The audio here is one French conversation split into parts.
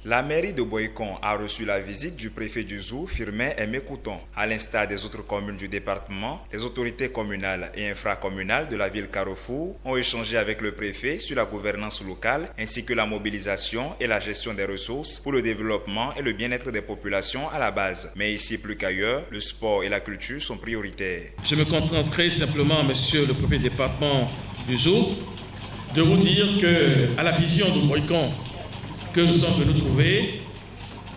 La mairie de Boycon a reçu la visite du préfet du Zou, Firmin Aimé Couton. À l'instar des autres communes du département, les autorités communales et infracommunales de la ville Carrefour ont échangé avec le préfet sur la gouvernance locale ainsi que la mobilisation et la gestion des ressources pour le développement et le bien-être des populations à la base. Mais ici plus qu'ailleurs, le sport et la culture sont prioritaires. Je me contenterai simplement, monsieur le préfet du département du Zou, de vous dire qu'à la vision de Boycon que nous sommes venus trouver,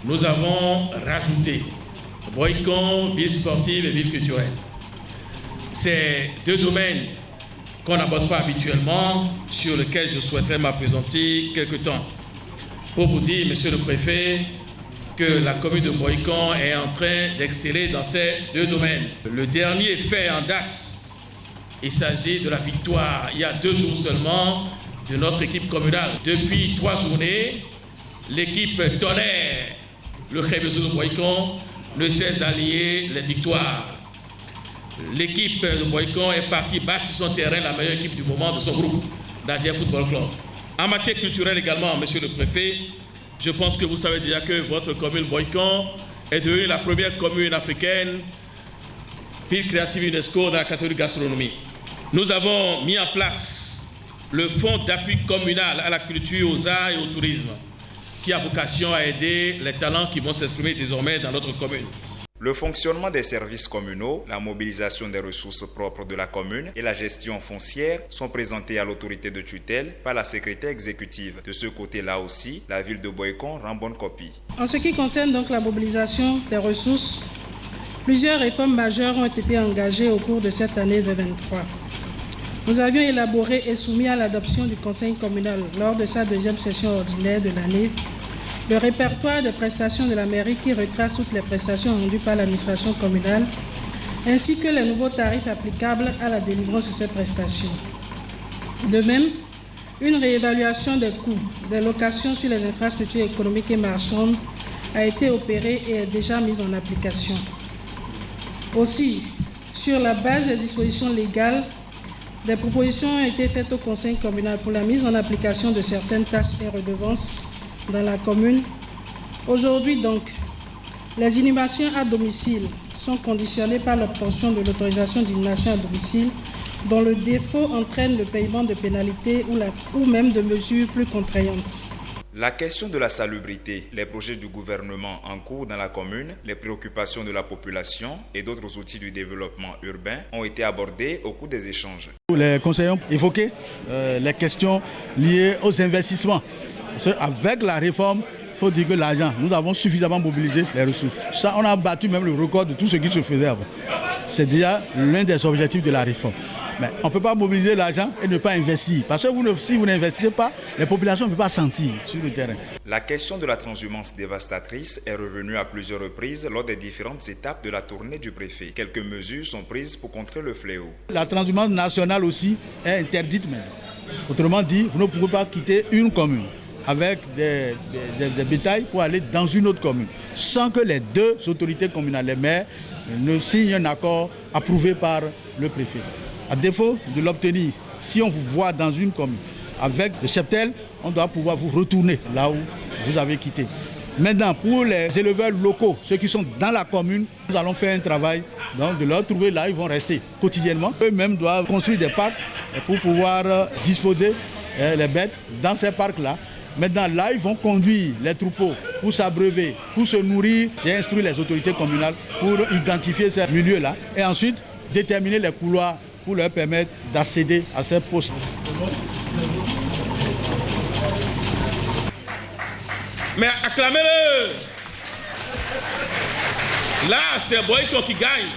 nous avons rajouté Boycon, ville sportive et ville culturelle. C'est deux domaines qu'on n'aborde pas habituellement, sur lesquels je souhaiterais m'appesantir quelque temps. Pour vous dire, monsieur le préfet, que la commune de Boycon est en train d'exceller dans ces deux domaines. Le dernier fait en date, il s'agit de la victoire, il y a 2 jours seulement, de notre équipe communale. Depuis 3 journées, l'équipe Tonnerre, le Réveillon de Boycon, ne cesse d'allier les victoires. L'équipe de Boycon est partie battre sur son terrain la meilleure équipe du moment de son groupe, l'Adja Football Club. En matière culturelle également, monsieur le préfet, je pense que vous savez déjà que votre commune Boycon est devenue la première commune africaine ville créative UNESCO dans la catégorie gastronomie. Nous avons mis en place le fonds d'appui communal à la culture, aux arts et au tourisme, qui a vocation à aider les talents qui vont s'exprimer désormais dans notre commune. Le fonctionnement des services communaux, la mobilisation des ressources propres de la commune et la gestion foncière sont présentés à l'autorité de tutelle par la secrétaire exécutive. De ce côté-là aussi, la ville de Boycon rend bonne copie. En ce qui concerne donc la mobilisation des ressources, plusieurs réformes majeures ont été engagées au cours de cette année 2023. Nous avions élaboré et soumis à l'adoption du Conseil communal lors de sa 2e session ordinaire de l'année le répertoire des prestations de la mairie qui retrace toutes les prestations rendues par l'administration communale ainsi que les nouveaux tarifs applicables à la délivrance de ces prestations. De même, une réévaluation des coûts des locations sur les infrastructures économiques et marchandes a été opérée et est déjà mise en application. Aussi, sur la base des dispositions légales, des propositions ont été faites au Conseil communal pour la mise en application de certaines taxes et redevances dans la commune. Aujourd'hui donc, les inhumations à domicile sont conditionnées par l'obtention de l'autorisation d'inhumation à domicile dont le défaut entraîne le paiement de pénalités ou même de mesures plus contraignantes. La question de la salubrité, les projets du gouvernement en cours dans la commune, les préoccupations de la population et d'autres outils du développement urbain ont été abordés au cours des échanges. Les conseillers ont évoqué les questions liées aux investissements. Avec la réforme, il faut dire que l'argent, nous avons suffisamment mobilisé les ressources. Ça, on a battu même le record de tout ce qui se faisait avant. C'est déjà l'un des objectifs de la réforme. Mais on ne peut pas mobiliser l'argent et ne pas investir. Parce que si vous n'investissez pas, les populations ne peuvent pas sentir sur le terrain. La question de la transhumance dévastatrice est revenue à plusieurs reprises lors des différentes étapes de la tournée du préfet. Quelques mesures sont prises pour contrer le fléau. La transhumance nationale aussi est interdite même. Autrement dit, vous ne pouvez pas quitter une commune avec des bétails pour aller dans une autre commune, sans que les 2 autorités communales, les maires, ne signent un accord approuvé par le préfet. À défaut de l'obtenir, si on vous voit dans une commune avec le cheptel, on doit pouvoir vous retourner là où vous avez quitté. Maintenant, pour les éleveurs locaux, ceux qui sont dans la commune, nous allons faire un travail donc, de leur trouver là où ils vont rester quotidiennement. Eux-mêmes doivent construire des parcs pour pouvoir disposer les bêtes dans ces parcs-là. Maintenant, là, ils vont conduire les troupeaux pour s'abreuver, pour se nourrir. J'ai instruit les autorités communales pour identifier ces milieux-là et ensuite déterminer les couloirs pour leur permettre d'accéder à ces postes. Mais acclamez-le! Là, c'est Boycon qui gagne.